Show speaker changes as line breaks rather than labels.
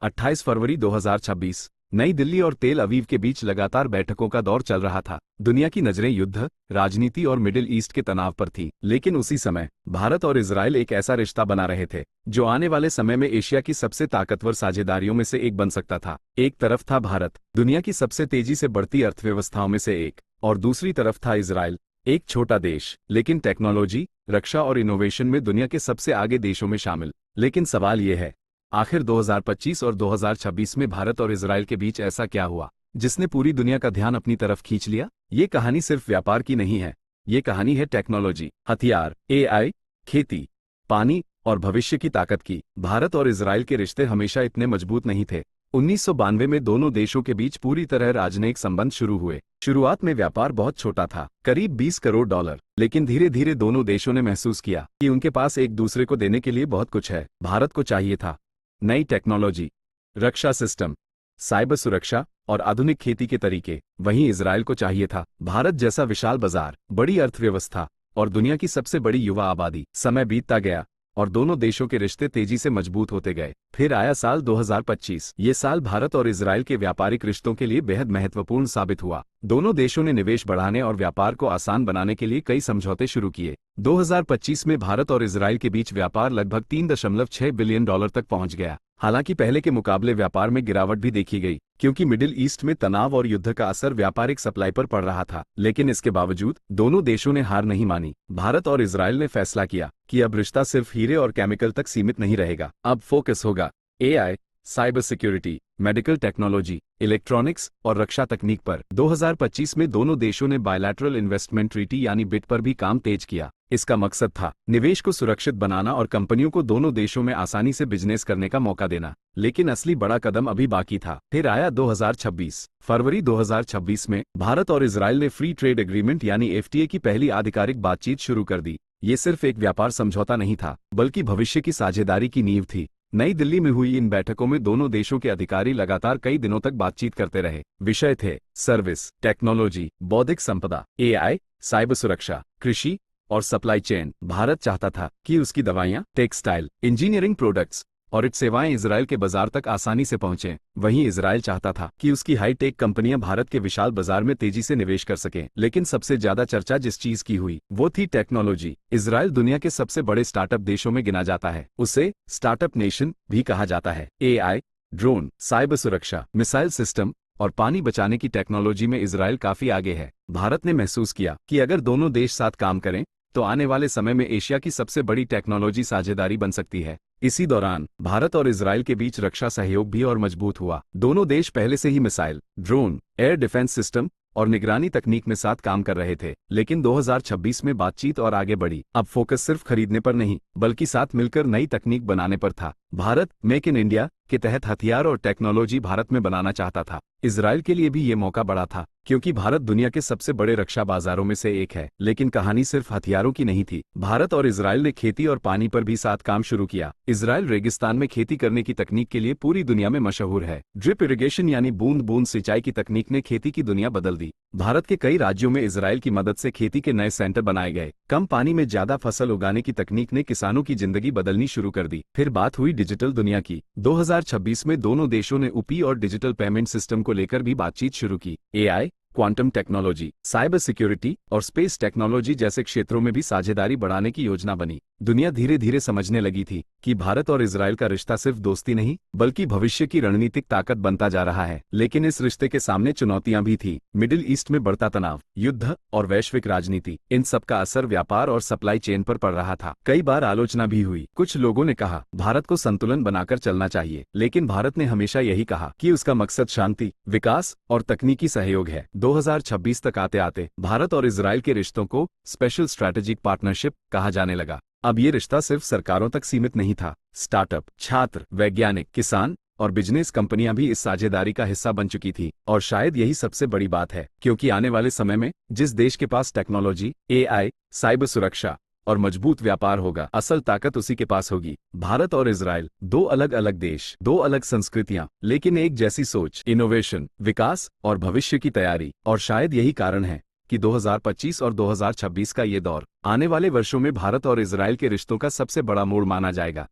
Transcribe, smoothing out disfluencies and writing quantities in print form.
28 फरवरी 2026। नई दिल्ली और तेल अवीव के बीच लगातार बैठकों का दौर चल रहा था। दुनिया की नजरें युद्ध, राजनीति और मिडिल ईस्ट के तनाव पर थी, लेकिन उसी समय भारत और इजराइल एक ऐसा रिश्ता बना रहे थे जो आने वाले समय में एशिया की सबसे ताकतवर साझेदारियों में से एक बन सकता था। एक तरफ था भारत, दुनिया की सबसे तेजी से बढ़ती अर्थव्यवस्थाओं में से एक, और दूसरी तरफ था इजराइल, एक छोटा देश लेकिन टेक्नोलॉजी, रक्षा और इनोवेशन में दुनिया के सबसे आगे देशों में शामिल। लेकिन सवाल यह है, आखिर 2025 और 2026 में भारत और इजराइल के बीच ऐसा क्या हुआ जिसने पूरी दुनिया का ध्यान अपनी तरफ खींच लिया? ये कहानी सिर्फ व्यापार की नहीं है, ये कहानी है टेक्नोलॉजी, हथियार, एआई, खेती, पानी और भविष्य की ताकत की। भारत और इजराइल के रिश्ते हमेशा इतने मजबूत नहीं थे। 1992 में दोनों देशों के बीच पूरी तरह राजनयिक संबंध शुरू हुए। शुरुआत में व्यापार बहुत छोटा था, करीब 20 करोड़ डॉलर, लेकिन धीरे धीरे दोनों देशों ने महसूस किया कि उनके पास एक दूसरे को देने के लिए बहुत कुछ है। भारत को चाहिए था नई टेक्नोलॉजी, रक्षा सिस्टम, साइबर सुरक्षा और आधुनिक खेती के तरीके, वहीं इजराइल को चाहिए था भारत जैसा विशाल बाजार, बड़ी अर्थव्यवस्था और दुनिया की सबसे बड़ी युवा आबादी। समय बीतता गया और दोनों देशों के रिश्ते तेजी से मजबूत होते गए। फिर आया साल 2025। ये साल भारत और इजराइल के व्यापारिक रिश्तों के लिए बेहद महत्वपूर्ण साबित हुआ। दोनों देशों ने निवेश बढ़ाने और व्यापार को आसान बनाने के लिए कई समझौते शुरू किए। 2025 में भारत और इजराइल के बीच व्यापार लगभग 3.6 बिलियन डॉलर तक पहुंच गया। हालांकि पहले के मुकाबले व्यापार में गिरावट भी देखी गई, क्योंकि मिडिल ईस्ट में तनाव और युद्ध का असर व्यापारिक सप्लाई पर पड़ रहा था। लेकिन इसके बावजूद दोनों देशों ने हार नहीं मानी। भारत और इजराइल ने फैसला किया कि अब रिश्ता सिर्फ हीरे और केमिकल तक सीमित नहीं रहेगा, अब फोकस होगा AI, cyber security, medical technology, electronics और रक्षा तकनीक पर। 2025 में दोनों देशों ने बायलैटरल इन्वेस्टमेंट ट्रीटी यानी बिट पर भी काम तेज किया। इसका मकसद था निवेश को सुरक्षित बनाना और कंपनियों को दोनों देशों में आसानी से बिजनेस करने का मौका देना। लेकिन असली बड़ा कदम अभी बाकी था। फिर आया 2026। फरवरी 2026 में भारत और इजराइल ने फ्री ट्रेड एग्रीमेंट यानी एफटीए की पहली आधिकारिक बातचीत शुरू कर दी। ये सिर्फ एक व्यापार समझौता नहीं था, बल्कि भविष्य की साझेदारी की नींव थी। नई दिल्ली में हुई इन बैठकों में दोनों देशों के अधिकारी लगातार कई दिनों तक बातचीत करते रहे। विषय थे सर्विस, टेक्नोलॉजी, बौद्धिक संपदा, एआई, साइबर सुरक्षा, कृषि और सप्लाई चेन। भारत चाहता था कि उसकी दवाइयां, टेक्सटाइल, इंजीनियरिंग प्रोडक्ट्स और इट सेवाएं इजराइल के बाजार तक आसानी से पहुंचें। वहीं इजराइल चाहता था कि उसकी हाईटेक कंपनियां भारत के विशाल बाजार में तेजी से निवेश कर सकें। लेकिन सबसे ज्यादा चर्चा जिस चीज की हुई वो थी टेक्नोलॉजी। इजराइल दुनिया के सबसे बड़े स्टार्टअप देशों में गिना जाता है, उसे स्टार्टअप नेशन भी कहा जाता है। एआई, ड्रोन, साइबर सुरक्षा, मिसाइल सिस्टम और पानी बचाने की टेक्नोलॉजी में इजराइल काफी आगे है। भारत ने महसूस किया कि अगर दोनों देश साथ काम करें तो आने वाले समय में एशिया की सबसे बड़ी टेक्नोलॉजी साझेदारी बन सकती है। इसी दौरान भारत और इजराइल के बीच रक्षा सहयोग भी और मजबूत हुआ। दोनों देश पहले से ही missile, drone, air defence system और निगरानी तकनीक में साथ काम कर रहे थे। लेकिन 2026 में बातचीत और आगे बढ़ी। अब फोकस सिर्फ खरीदने पर नहीं, बल्कि साथ मिलकर नई तकनीक बनाने पर था। भारत मेक इन इंडिया के तहत हथियार और टेक्नोलॉजी भारत में बनाना चाहता था। इजराइल के लिए भी ये मौका बड़ा था, क्योंकि भारत दुनिया के सबसे बड़े रक्षा बाजारों में से एक है। लेकिन कहानी सिर्फ हथियारों की नहीं थी। भारत और इजराइल ने खेती और पानी पर भी साथ काम शुरू किया। इजराइल रेगिस्तान में खेती करने की तकनीक के लिए पूरी दुनिया में मशहूर है। ड्रिप इरिगेशन यानी बूंद बूंद सिंचाई की तकनीक ने खेती की दुनिया बदल दी। भारत के कई राज्यों में इजराइल की मदद से खेती के नए सेंटर बनाए गए। कम पानी में ज्यादा फसल उगाने की तकनीक ने किसानों की जिंदगी बदलनी शुरू कर दी। फिर बात हुई डिजिटल दुनिया की। 2026 में दोनों देशों ने यूपी और डिजिटल पेमेंट सिस्टम को लेकर भी बातचीत शुरू की। AI, quantum technology, cyber security और स्पेस टेक्नोलॉजी जैसे क्षेत्रों में भी साझेदारी बढ़ाने की योजना बनी। दुनिया धीरे धीरे समझने लगी थी कि भारत और इजराइल का रिश्ता सिर्फ दोस्ती नहीं, बल्कि भविष्य की रणनीतिक ताकत बनता जा रहा है। लेकिन इस रिश्ते के सामने चुनौतियां भी थी। मिडिल ईस्ट में बढ़ता तनाव, युद्ध और वैश्विक राजनीति, इन सब का असर व्यापार और सप्लाई चेन पर पड़ रहा था। कई बार आलोचना भी हुई। कुछ लोगों ने कहा भारत को संतुलन बनाकर चलना चाहिए, लेकिन भारत ने हमेशा यही कहा कि उसका मकसद शांति, विकास और तकनीकी सहयोग है। 2026 तक आते आते भारत और इजराइल के रिश्तों को स्पेशल स्ट्रैटेजिक पार्टनरशिप कहा जाने लगा। अब ये रिश्ता सिर्फ सरकारों तक सीमित नहीं था। स्टार्टअप, छात्र, वैज्ञानिक, किसान और बिजनेस कंपनियां भी इस साझेदारी का हिस्सा बन चुकी थी। और शायद यही सबसे बड़ी बात है, क्योंकि आने वाले समय में जिस देश के पास टेक्नोलॉजी, एआई, साइबर सुरक्षा और मजबूत व्यापार होगा, असल ताकत उसी के पास होगी। भारत और इजराइल, दो अलग अलग देश, दो अलग संस्कृतियां, लेकिन एक जैसी सोच, इनोवेशन, विकास और भविष्य की तैयारी। और शायद यही कारण है कि 2025 और 2026 का ये दौर आने वाले वर्षों में भारत और इजराइल के रिश्तों का सबसे बड़ा मोड़ माना जाएगा।